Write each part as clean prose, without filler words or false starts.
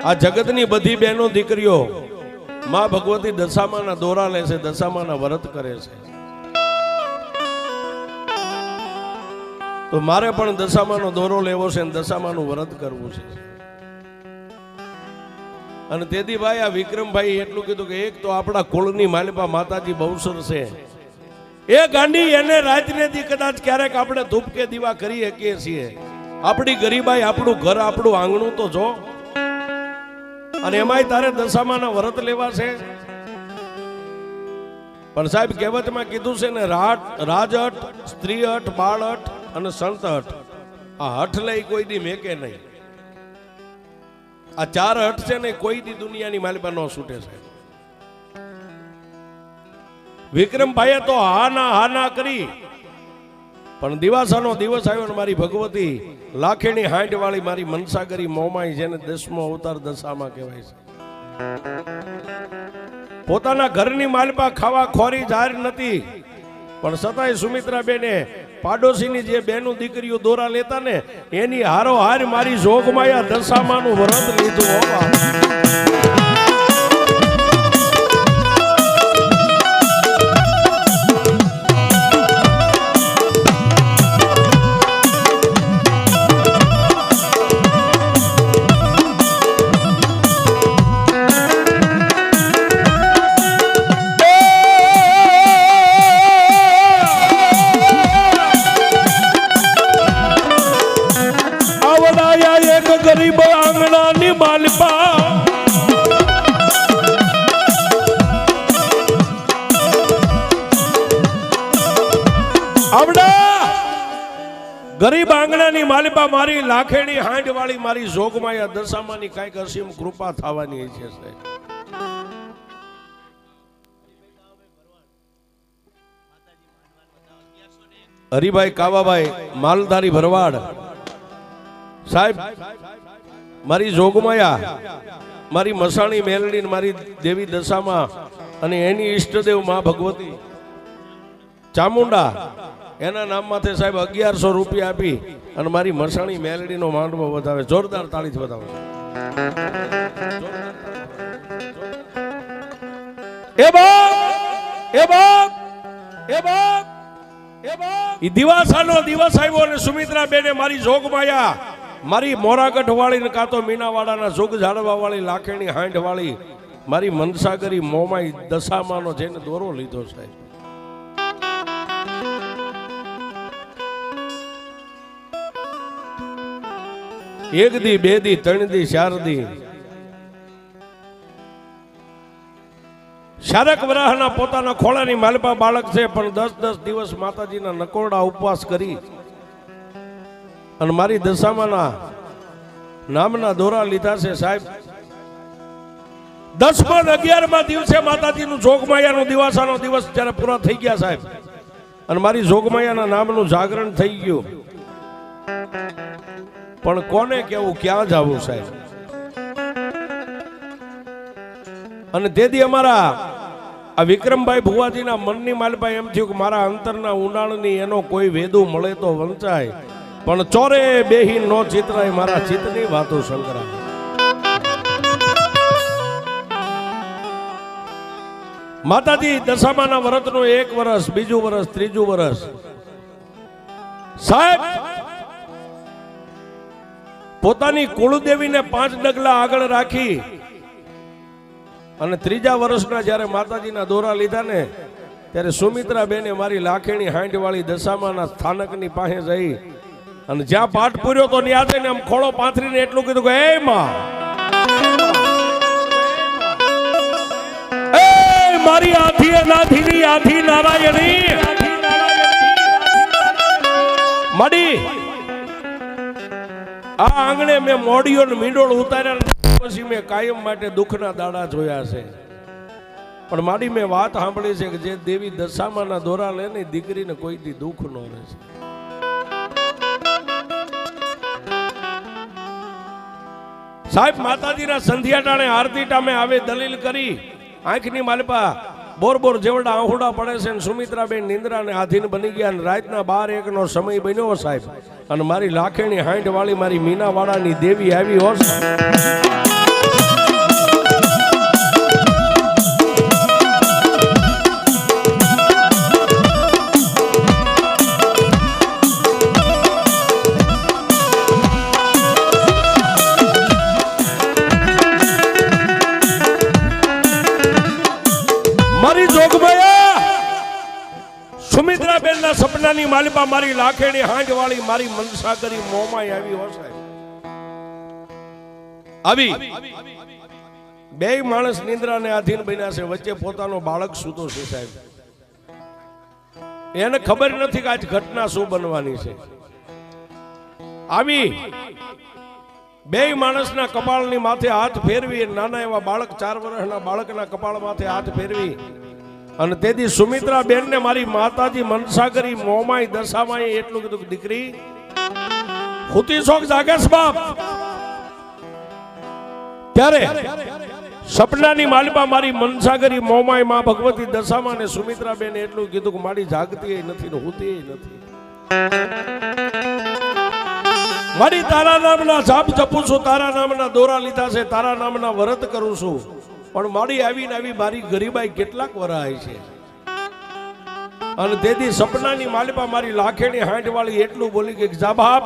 આ જગતની બધી બહેનો દીકરીઓ માં ભગવતી દશામાના દોરા લે છે, દશામાના વ્રત કરે છે. તો મારે પણ દશામાનો દોરો લેવો છે અને દશામાનું વ્રત કરવું છે. અને તેથી ભાઈ આ વિક્રમભાઈ એટલું કીધું કે એક તો આપણા કુળની માલિપા માતાજી બહુસર છે, એ ગાંડી એને રાતનેથી કદાચ ક્યારેક આપણે ધૂપ કે દીવા કરી શકીએ છીએ. આપણી ગરીબાઈ, આપણું ઘર, આપણું આંગણું તો જો. અને એમાંય તારે દશામાના વ્રત લેવા છે. પણ સાહેબ કહેવતમાં કીધું છે ને, રાજહટ, સ્ત્રી હટ, બાળ હટ અને સંત હટ. આ હઠ લઈ કોઈ દી મેકે નહીં. આ ચાર હઠ છે ને કોઈ દી દુનિયાની માલિપા ન છૂટે છે. વિક્રમભાઈએ તો હા ના કરી, પણ દિવાસાનો દિવસ આવ્યો ને મારી ભગવતી લાખેણી હાંડ વાળી મારી મનસાગરી મોમાઈ, જેને 10મો અવતાર દશામાં કહેવાય છે. પોતાના ઘરની માલિપા ખાવા ખોરી જાહેર નથી, પણ છતાંય સુમિત્રાબેને પાડોશીની જે બેનું દીકરીઓ દોરા લેતા ને એની હારો હાર મારી જોગમાયા દશામાનું વ્રત લીધું. ગરીબ આંગણાની માલિપા આવડા ગરીબ આંગણાની માલિપા મારી લાખેણી હાંડ વાળી મારી જોગમાયા દશામાની કઈક અસીમ કૃપા થવાની છે. હરિભાઈ કાવાભાઈ માલધારી ભરવાડ સાહેબ, મારી જોગમાયા, મારી મસાણી મેલડી, મારી દેવી દશામાં અને એની ઈષ્ટદેવ માં ભગવતી ચામુંડા, એના નામમાંથી સાહેબ 1100 રૂપિયા આપી અને મારી મસાણી મેલડીનો માંડવો વધાવે. જોરદાર તાળીથી વધાવે. એ બાપ, એ બાપ, એ બાપ, એ બાપ. ઈ દિવાસાનો દિવસ આવ્યો અને સુમિત્રા બેને મારી જોગમાયા, મારી મોરાગઢ વાળી, કાં તો મીનાવાડાના જોગ ઝાડવા વાળી, લાખેણી હાંડ વાળી મારી મનસાગરી મોમાઈ દશામાનો જેને દોરો લીધો છે. એક દી, બે દી, ત્રણ દી, ચાર દી શારક વરાહના પોતાના ખોળાની માલિપા બાળક છે, પણ 10 દિવસ માતાજીના નકોરડા ઉપવાસ કરી અને મારી દશામાના નામના દોરા લીધા છે. સાહેબ 10મા 11મા દિવસે માતાજીનું જોગમાયાનો દિવાસાનો દિવસ જ્યારે પૂરા થઈ ગયા સાહેબ, અને મારી જોગમાયાના નામનું જાગરણ થઈ ગયું, પણ કોને કેવું, ક્યાં જવું સાહેબ. અને તેથી અમારા આ વિક્રમભાઈ ભુવાજીના મનની માલિપા એમ થયું કે મારા અંતરના ઉનાળની એનો કોઈ વેદુ મળે તો વંચાય, પણ ચોરે બેહી નો ચિતરાય મારા ચિત્તની વાતો શંકરા. માતાજી દશામાના વ્રતનું 1 વર્ષ, 2જું વર્ષ, 3જું વર્ષ સાહેબ પોતાની કુળદેવીને 5 ડગલા આગળ રાખી અને 3જા વર્ષના જ્યારે માતાજીના દોરા લીધા ને ત્યારે સુમિત્રા બેને મારી લાખેણી હાંડ વાળી દશામાના સ્થાનકની પાસે જઈ અને જ્યાં પાઠ પૂર્યો તો ત્યાં જઈને આમ ખોળો પાથરીને એટલું કીધું કે એ માં, એ મારી આથી નાથીની આથી નારાયણી મડી, આ આંગણે મેં મોડિયો ને મીંડોળ ઉતાર્યા, પછી મેં કાયમ માટે દુઃખના દાડા જોયા છે. પણ માડી મેં વાત સાંભળી છે કે જે દેવી દશામાના દોરા લે ને દીકરીને કોઈ દી દુઃખ ન રહે છે. સાહેબ માતાજીના સંધ્યા ટાણે આરતી ટામે આવે દલીલ કરી, આંખની માલિપા બોર બોર જેવડા આહુડા પડે છે, સુમિત્રાબેન નિંદ્રાને આધીન બની ગયા, અને રાતના 12-1 નો સમય બન્યો સાહેબ, અને મારી લાખેણી હાંડ વાળી મારી મીનાવાડાની દેવી આવી હો સાહેબ. માલિપા મારી લાખેણી હાંજ વાળી મારી મનસા કરી મોમાં આવી હો સાહેબ. આવી બે માણસ નિંદ્રાને આધીન બન્યા છે, વચ્ચે પોતાનો બાળક સૂતો છે સાહેબ. એને ખબર નથી કે આજ ઘટના શું બનવાની છે. આવી બે માણસના કપાળની માથે હાથ ફેરવી, નાના એવા બાળક 4 વર્ષના બાળકના કપાળ માથે હાથ ફેરવી અને તેથી સુમિત્રા બેન ને મારી માતાજી મનસા કરી મોમાઈ દશામાઈ એટલું કીધું, દીકરી હુતી શોખ જાગેશ બાપ. ત્યારે સપનાની માલિપા મારી મનસા કરી મોમાઈ માં ભગવતી દશામાં ને સુમિત્રા બેન એટલું કીધું કે મારી જાગતી નથી ને હુતી નથી. મારી તારા નામના જાપ જપું છું, તારા નામના દોરા લીધા છે, તારા નામના વ્રત કરું છું, પણ મારી આવીને આવી મારી ગરીબાઈ કેટલાક વરાય છે. અને તેથી સપનાની માલિપા મારી લાખેણી હાંઠ વાળી એટલું બોલી કે જા બાપ,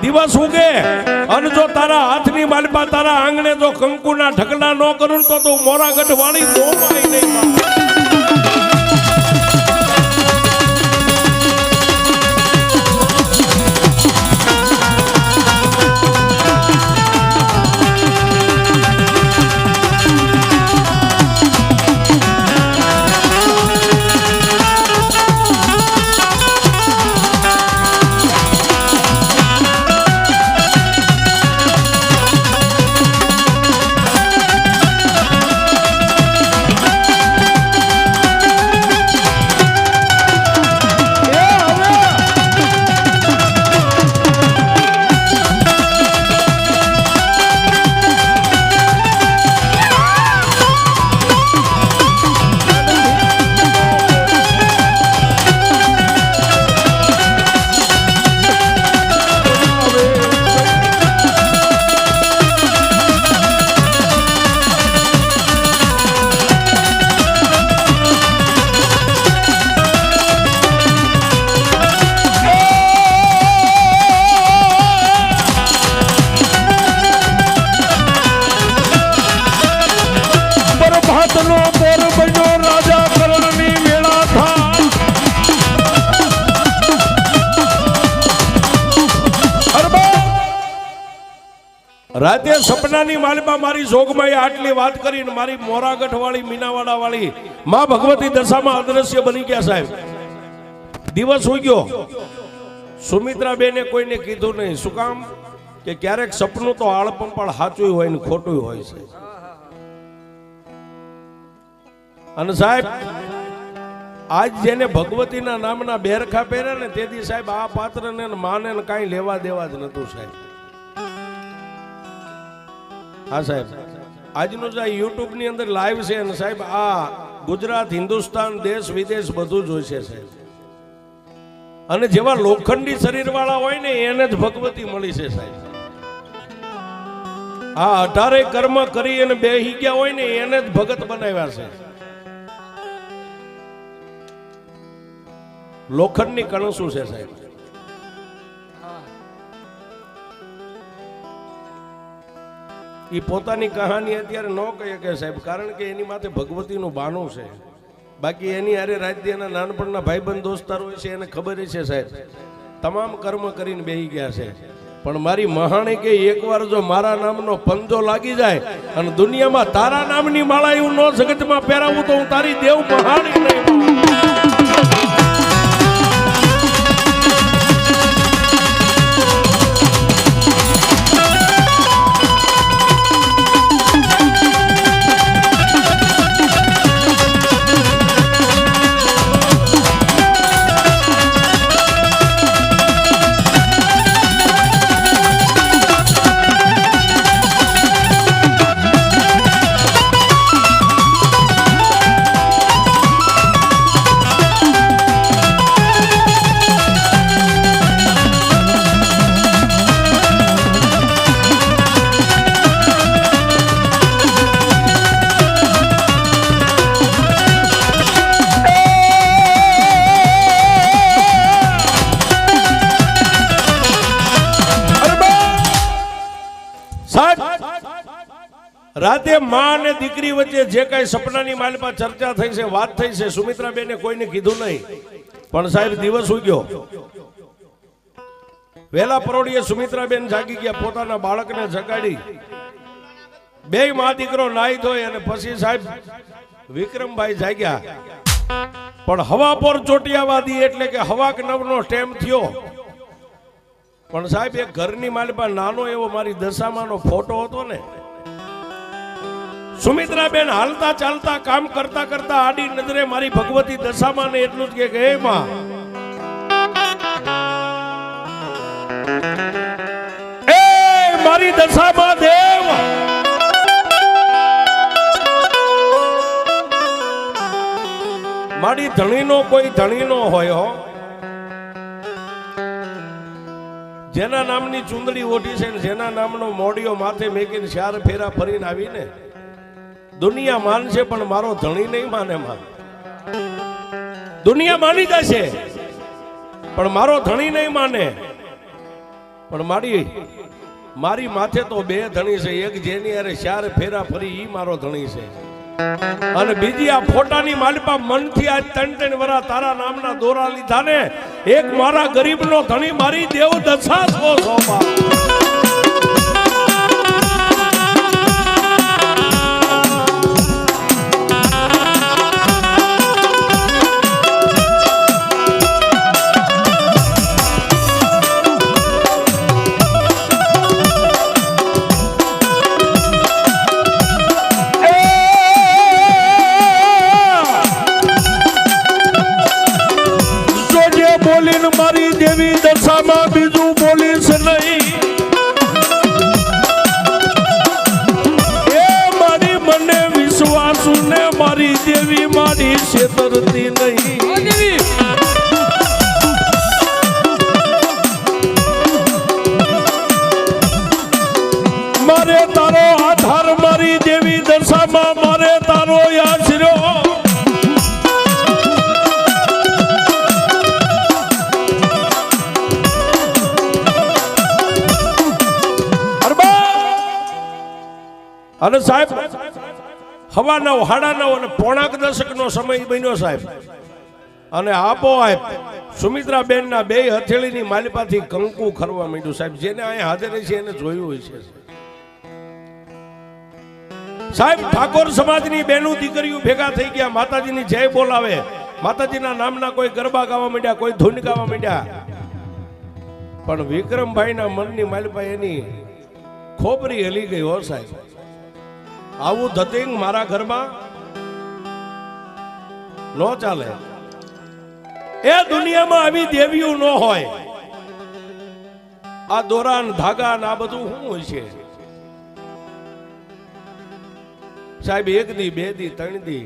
દિવસ ઉગે અને જો તારા હાથની માલિપા તારા આંગણે જો કંકુના ઢગલા ન કરું તો તું મોરાગઢ વાળી મોમાઈ નહીં. રાતે સપનાની માલિપા મારી જોગમાએ આટલી વાત કરીને મારી મોરાગઢ વાળી મીનાવાડા વાળી માં ભગવતી દશામાં અદ્રશ્ય બની ગયા સાહેબ. દિવસ હોઈ ગયો, સુમિત્રા બેને કોઈને કીધું નહીં. શું કામ કે ક્યારેક સપનું તો આળપંપાળ સાચું હોય ને ખોટું હોય છે. અને સાહેબ આજ જેને ભગવતીના નામના બેરખા પહેરે ને તેથી સાહેબ આ પાત્રને માને કાંઈ લેવા દેવા જ નતું સાહેબ. હા સાહેબ, આજનું જે યુટ્યુબ ની અંદર લાઈવ છે ને સાહેબ, આ ગુજરાત હિન્દુસ્તાન દેશ વિદેશ બધું જ હોય છે સાહેબ. અને જેવા લોખંડી શરીર વાળા હોય ને એને જ ભગવતી મળી છે સાહેબ. આ 18 કર્મ કરી અને બેહી ગયા હોય ને એને જ ભગત બનાવ્યા છે. લોખંડની કણસું છે સાહેબ. એ પોતાની કહાની અત્યારે ન કહે કે સાહેબ, કારણ કે એની માથે ભગવતીનું બાનું છે. બાકી એની હારે રાજ્યના નાનપણના ભાઈબંધ દોસ્તારો છે એને ખબર છે સાહેબ, તમામ કર્મ કરીને બેહી ગયા છે. પણ મારી મહાણી કે એકવાર જો મારા નામનો પંજો લાગી જાય અને દુનિયામાં તારા નામની માળા એવું ન જગતમાં પહેરાવું તો હું તારી દેવ મહાણી નહીં. રાતે માં અને દીકરી વચ્ચે જે કઈ સપનાની માલિપા ચર્ચા થઈ છે, વાત થઈ છે, સુમિત્રા બેને કોઈને કીધું નહીં. પણ સાહેબ દિવસ ઉગ્યો, વેલા પરોડીએ સુમિત્રાબેન જાગી ગયા, પોતાના બાળકને જગાડી બે મા દીકરો નાઈ ધોઈ અને પછી સાહેબ વિક્રમભાઈ જાગ્યા. પણ હવા પર ચોટિયાવાદી એટલે કે હવાક નવનો ટેમ થયો. પણ સાહેબ એક ઘરની માલિપા નાનો એવો મારી દશામાંનો ફોટો હતો ને, સુમિત્રાબેન હાલતા ચાલતા કામ કરતા કરતા આડી નજરે મારી ભગવતી દશામાં ને એટલું જ કે હે માં, એ મારી દશામાં દેવ, મારી ધણીનો કોઈ ધણીનો હોય હો, જેના નામની ચુંદડી ઓઢી છે ને જેના નામનો મોડિયો માથે મેકીને 4 ફેરા ફરીને આવીને દુનિયા માનશે પણ મારો ધણી નહીં માને. માં દુનિયા માની જશે પણ મારો ધણી નહીં માને. પણ મારી માથે તો 2 ધણી છે, એક જેની અરે 4 ફેરા ફરી ઈ મારો ધણી છે, અને બીજી આ ફોટાની માલિપા મનથી આજ 3-3 વરા તારા નામના દોરા લીધા ને, એક મારા ગરીબનો ધણી મારી દેવ દશા છો બા. મારી દેવી દશામાં બીજું બોલીશ નહીં, એ મારી મને વિશ્વાસુ ને મારી દેવી મારી છેતરતી નહીં. મારે તારો આધાર મારી દેવી દશામાં, મારે તારો આશરો. અને સાહેબ 9:15 9:30 અને 9:45 સમય બન્યો સાહેબ, અને આપોઆપ સુમિત્રાબેનના 2 હથેળીની માલિપાથી કંકુ ખરવા માંડ્યું સાહેબ. જેને અહીંયા હાજર છે એને જોયું હોય છે સાહેબ. ઠાકોર સમાજની બેનું દીકરીઓ ભેગા થઈ ગયા, માતાજીની જય બોલાવે, માતાજીના નામના કોઈ ગરબા ગાવા માંડ્યા, કોઈ ધૂન ગાવા માંડ્યા. પણ વિક્રમભાઈના મનની માલિપા એની ખોબરી હલી ગઈ હો સાહેબ. આવું ધતિંગ મારા ઘરમાં નો ચાલે, એ દુનિયામાં આવી દેવીઓ ન હોય. આ દોરા ધાગા આ બધું શું હોય છે સાહેબ? 1 દી 2 દી 3 દી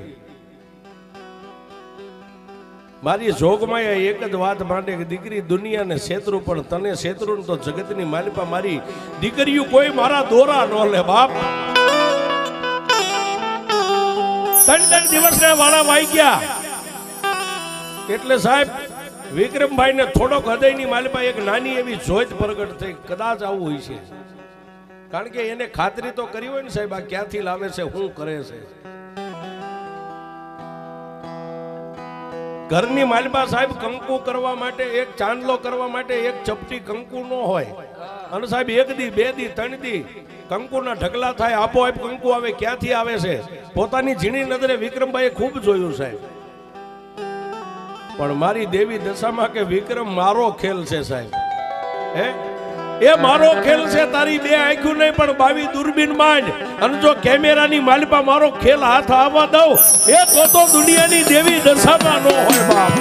મારી જોગમાં એક જ વાત માંડે કે દીકરી દુનિયાને છેતરું પણ તને છેતરું તો જગતની માલિપા મારી દીકરીઓ કોઈ મારા દોરા ન લે બાપ. 3 દિવસના વાળા વાઈ ગયા એટલે સાહેબ વિક્રમભાઈ ને થોડોક હૃદયની માલિપા એક નાની એવી જોત પ્રગટ થઈ. કદાચ આવું હોય છે, કારણ કે એને ખાતરી તો કરી હોય ને સાહેબ આ ક્યાંથી લાવે છે, શું કરે છે. ઘરની માલિપા સાહેબ કંકુ કરવા માટે, એક ચાંદલો કરવા માટે એક ચપટી કંકુ ન હોય. અને સાહેબ 1 દી 2 દી 3 દી કંકુના ઢગલા થાય, આપોઆપ કંકુ આવે. ક્યાંથી આવે છે? પોતાની ઝીણી નજરે વિક્રમભાઈએ ખૂબ જોયું સાહેબ. પણ મારી દેવી દશામાં કે વિક્રમ મારો ખેલ છે સાહેબ, હે એ મારો ખેલ છે. તારી 2 આંખું નહીં પણ 22 દૂરબીન માંડ, અને જો કેમેરાની માલિપા મારો ખેલ હાથ આવવા દઉં એ તો દુનિયાની દેવી દશામાં ન હોય બાપ.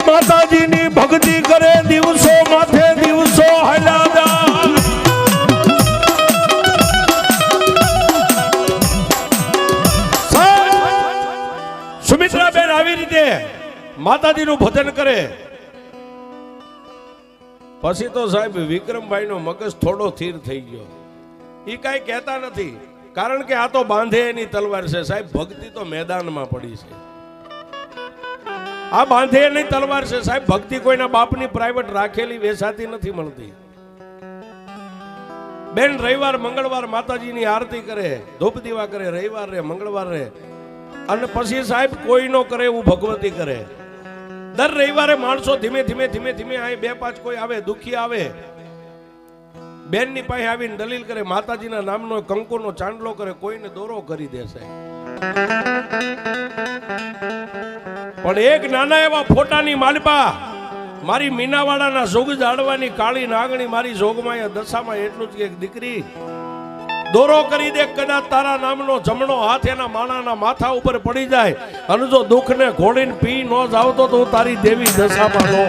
માતાજીની ભક્તિ કરે દિવસો માથે દિવસો હાલ્યા સુમિત્રાબેન આવી રીતે માતાજીનું ભજન કરે પછી તો સાહેબ વિક્રમભાઈ નો મગજ થોડો સ્થિર થઈ ગયો. એ કઈ કહેતા નથી, કારણ કે આ તો બાંધે એની તલવાર છે સાહેબ. ભક્તિ તો મેદાનમાં પડી છે. આ બાંધે એની તલવાર છે સાહેબ. ભક્તિ કોઈના બાપની પ્રાઇવેટ રાખેલી વેચાતી નથી મળતી. બેન રવિવાર મંગળવાર માતાજીની આરતી કરે, ધૂપ દીવા કરે, રવિવાર રે મંગળવાર રે, અને પછી સાહેબ કોઈ નો કરે એવું ભગવતી કરે. દર રવિવારે માણસો ધીમે ધીમે ધીમે ધીમે અહીં 2-5 કોઈ આવે, દુખી આવે, બેન ની પાસે આવીને દલીલ કરે, માતાજીના નામનો કંકુનો ચાંદલો કરે, કોઈને દોરો કરી દેશે. પણ એક નાના એવા ફોટાની માલપા મારી મીનાવાડાના જોગ જાડવાની કાળી નાગણી મારી જોગમાં દશામાં એટલું જ કે દીકરી દોરો કરી દે, કદાચ તારા નામનો જમણો હાથ એના માણાના માથા ઉપર પડી જાય અને જો દુઃખને ઘોડીને પી ન જાવતો તો હું તારી દેવી દશામાં નો.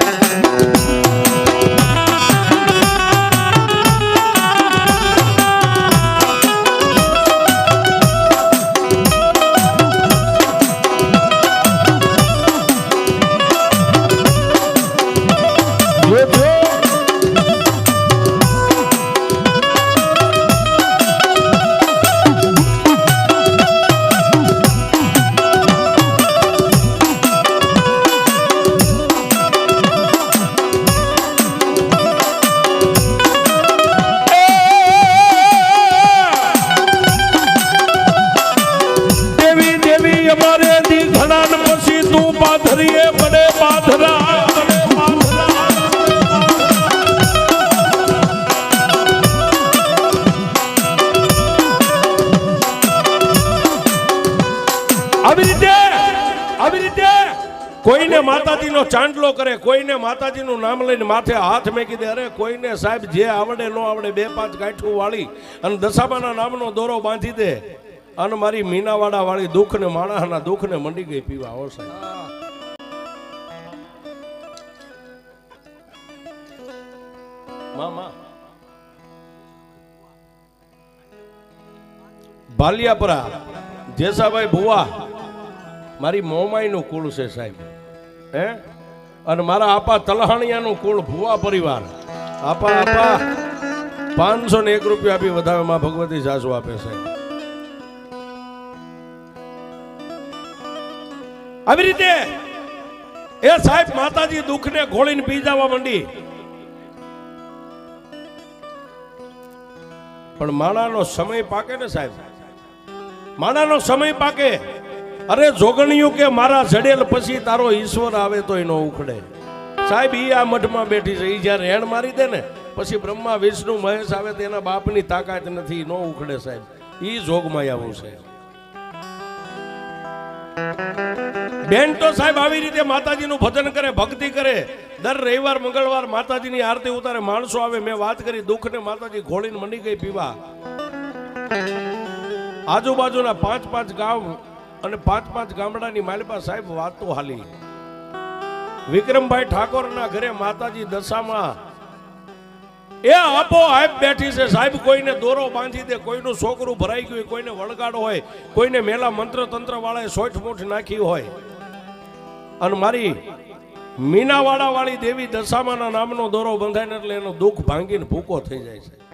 કોઈને માતાજીનો ચાંદલો કરે, કોઈને માતાજીનું નામ લઈને માથે હાથ મેકી દે. અરે કોઈને સાહેબ જે આવડે ન આવડે 2-5 ગાંઠું વાળી અને દશામાના નામનો દોરો બાંધી દે અને મારી મીનાવાડા વાળી દુઃખને માણસના દુઃખને મંડી ગઈ પીવા. હો સાહેબ, મામા ભાલિયાપરા જેસાભાઈ ભુવા મારી મોમાઈ નું કુળ છે સાહેબ. હે અને મારા આપા તલહાણિયાનું કુળ ભુવા પરિવાર. આપા 501 રૂપિયા આપી વધારે માં ભગવતી સાસુ આપે છે. આવી રીતે એ સાહેબ માતાજી દુઃખને ઘોળીને પી જવા માંડી. પણ માણાનો સમય પાકે ને સાહેબ, માણાનો સમય પાકે. અરે જોગણિયું કે મારા જડેલ પછી તારો ઈશ્વર આવે તો એનો ઉખડે. સાહેબ ઈ આ મઠમાં બેઠી છે, ઈ જ્યારે હેણ મારી દે ને પછી બ્રહ્મા વિષ્ણુ મહેશ આવે તો એના બાપની તાકાત નથી, નો ઉખડે સાહેબ. ઈ જોગમાં આવું છે. બેન તો સાહેબ આવી રીતે માતાજીનું ભજન કરે, ભક્તિ કરે. દર રવિવાર મંગળવાર માતાજીની આરતી ઉતારે, માણસો આવે. મેં વાત કરી દુઃખને માતાજી ઘોળીને મંડી ગઈ પીવા. આજુબાજુના 5-5 ગામ અને 5-5 ગામડાની માલપા સાહેબ વાતો હાલી. વિક્રમભાઈ ઠાકોરના ઘરે માતાજી દશામાં એ આપો આપ બેઠી છે સાહેબ. કોઈને દોરો બાંધી દે, કોઈનું છોકરું ભરાઈ ગયું, કોઈને વળગાડો હોય, કોઈને મેલા મંત્ર તંત્ર વાળાએ સોઠ મોઠ નાખી હોય. અને મારી મીનાવાડા વાળી દેવી દશામાના નામનો દોરો બંધાય ને એટલે એનો દુઃખ ભાંગીને ભૂકો થઈ જાય છે.